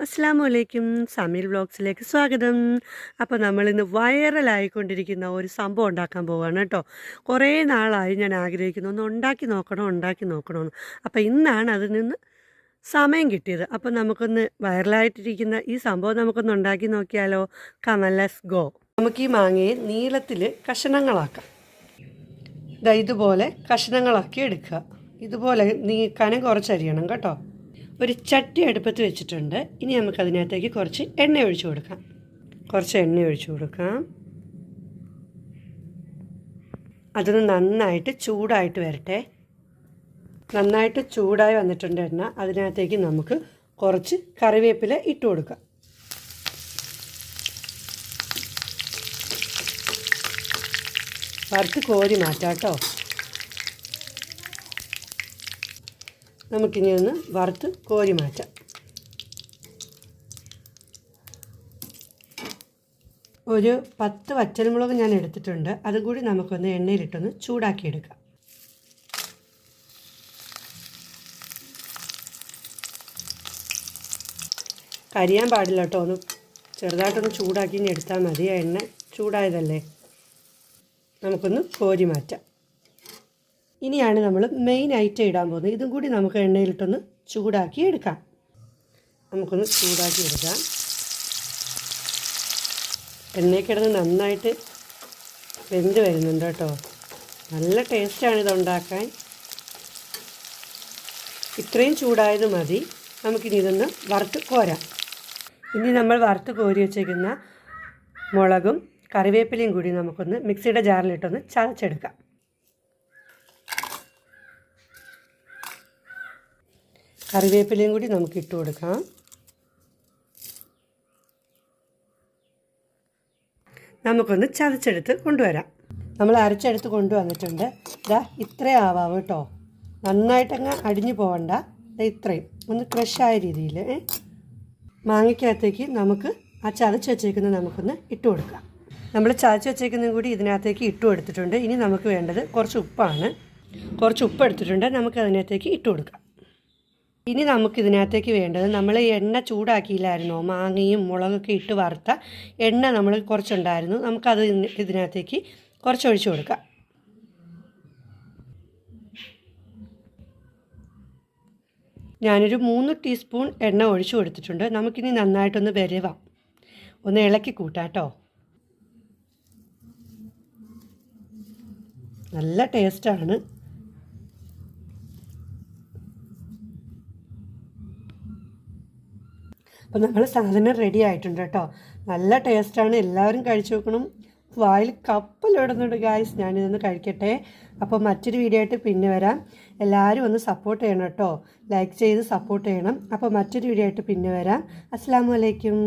അസ്സലാമു അലൈക്കും. സമീർ വ്ളോഗ്സിലേക്ക് സ്വാഗതം. അപ്പോൾ നമ്മളിന്ന് വൈറലായിക്കൊണ്ടിരിക്കുന്ന ഒരു സംഭവം ഉണ്ടാക്കാൻ പോവുകയാണ് കേട്ടോ. കുറേ നാളായി ഞാൻ ആഗ്രഹിക്കുന്നു ഒന്ന് ഉണ്ടാക്കി നോക്കണമെന്ന്. അപ്പോൾ ഇന്നാണ് അതിൽ നിന്ന് സമയം കിട്ടിയത്. അപ്പോൾ നമുക്കൊന്ന് വൈറലായിട്ടിരിക്കുന്ന ഈ സംഭവം നമുക്കൊന്ന് ഉണ്ടാക്കി നോക്കിയാലോ? Come on let's go. നമുക്ക് ഈ മാങ്ങയെ നീളത്തിൽ കഷണങ്ങളാക്കാം. ഇതുപോലെ കഷണങ്ങളാക്കി എടുക്കുക. ഇതുപോലെ കനം കുറച്ചരിയണം കേട്ടോ. ഒരു ചട്ടി അടുപ്പത്ത് വെച്ചിട്ടുണ്ട്. ഇനി നമുക്കതിനകത്തേക്ക് കുറച്ച് എണ്ണ ഒഴിച്ചു കൊടുക്കാം. അതൊന്ന് നന്നായിട്ട് ചൂടായിട്ട് വരട്ടെ. നന്നായിട്ട് ചൂടായി വന്നിട്ടുണ്ട് എണ്ണ. അതിനകത്തേക്ക് നമുക്ക് കുറച്ച് കറിവേപ്പില ഇട്ട് കൊടുക്കാം. വറുത്ത് കോരി മാറ്റാം കേട്ടോ. നമുക്കിനി ഒന്ന് വറുത്ത് കോരി മാറ്റാം. ഒരു 10 വറ്റൽമുളക് ഞാൻ എടുത്തിട്ടുണ്ട്. അതും കൂടി നമുക്കൊന്ന് എണ്ണയിലിട്ടൊന്ന് ചൂടാക്കിയെടുക്കാം. കരിയാൻ പാടില്ല കേട്ടോ. ഒന്ന് ചെറുതായിട്ടൊന്ന് ചൂടാക്കി ഇനി എടുത്താൽ മതി. എണ്ണ ചൂടായതല്ലേ. നമുക്കൊന്ന് കോരി മാറ്റാം. ഇനിയാണ് നമ്മൾ മെയിൻ ഐറ്റം ഇടാൻ പോകുന്നത്. ഇതും കൂടി നമുക്ക് എണ്ണയിലിട്ടൊന്ന് ചൂടാക്കി എടുക്കാം. നമുക്കൊന്ന് ചൂടാക്കി എടുക്കാം. എണ്ണയിൽ കിടന്ന് നന്നായിട്ട് വെന്ത് വരുന്നുണ്ട് കേട്ടോ. നല്ല ടേസ്റ്റാണ് ഇതുണ്ടാക്കാൻ. ഇത്രയും ചൂടായത് മതി. നമുക്കിനി ഇതൊന്ന് വറുത്ത് കോരാം. ഇനി നമ്മൾ വറുത്ത് കോരി വെച്ചേക്കുന്ന മുളകും കറിവേപ്പിലയും കൂടി നമുക്കൊന്ന് മിക്സിയുടെ ജാറിലിട്ടൊന്ന് ചതച്ചെടുക്കാം. കറിവേപ്പിലയും കൂടി നമുക്ക് ഇട്ട് കൊടുക്കാം. നമുക്കൊന്ന് ചതച്ചെടുത്ത് കൊണ്ടുവരാം. നമ്മൾ അരച്ചെടുത്ത് കൊണ്ടുവന്നിട്ടുണ്ട്. ഇത്രയും ആവാം കേട്ടോ. നന്നായിട്ടങ്ങ് അടിഞ്ഞു പോകണ്ട. ഇത്രയും ഒന്ന് ക്രഷായ രീതിയിൽ മാങ്ങയ്ക്കകത്തേക്ക് നമുക്ക് ആ ചതച്ച് വെച്ചേക്കുന്നത് നമുക്കൊന്ന് ഇട്ട് കൊടുക്കാം. നമ്മൾ ചതച്ച് വെച്ചേക്കുന്നതും കൂടി ഇതിനകത്തേക്ക് ഇട്ട് കൊടുത്തിട്ടുണ്ട്. ഇനി നമുക്ക് വേണ്ടത് കുറച്ച് ഉപ്പാണ്. കുറച്ച് ഉപ്പ് എടുത്തിട്ടുണ്ട്. നമുക്ക് അതിനകത്തേക്ക് ഇട്ട് കൊടുക്കാം. ഇനി നമുക്കിതിനകത്തേക്ക് വേണ്ടത്, നമ്മൾ എണ്ണ ചൂടാക്കിയില്ലായിരുന്നോ? മാങ്ങയും മുളകൊക്കെ ഇട്ട് വറുത്ത എണ്ണ നമ്മൾ കുറച്ചുണ്ടായിരുന്നു. നമുക്കത് ഇതിനകത്തേക്ക് കുറച്ച് ഒഴിച്ചു കൊടുക്കാം. ഞാനൊരു 3 ടീസ്പൂൺ എണ്ണ ഒഴിച്ചു കൊടുത്തിട്ടുണ്ട്. നമുക്കിനി നന്നായിട്ടൊന്ന് വരവാം. ഒന്ന് ഇളക്കി കൂട്ടാം കേട്ടോ. നല്ല ടേസ്റ്റാണ്. അപ്പോൾ നമ്മൾ സാധനം റെഡി ആയിട്ടുണ്ട് കേട്ടോ. നല്ല ടേസ്റ്റാണ്. എല്ലാവരും കഴിച്ചു നോക്കണം. വായിൽ കപ്പലിടുന്നുണ്ട് ഗായ്സ്. ഞാനിതൊന്ന് കഴിക്കട്ടെ. അപ്പോൾ മറ്റൊരു വീഡിയോ ആയിട്ട് പിന്നെ വരാം. എല്ലാവരും ഒന്ന് സപ്പോർട്ട് ചെയ്യണം കേട്ടോ. ലൈക്ക് ചെയ്ത് സപ്പോർട്ട് ചെയ്യണം. അപ്പോൾ മറ്റൊരു വീഡിയോ ആയിട്ട് പിന്നെ വരാം. അസ്സലാമു അലൈക്കും.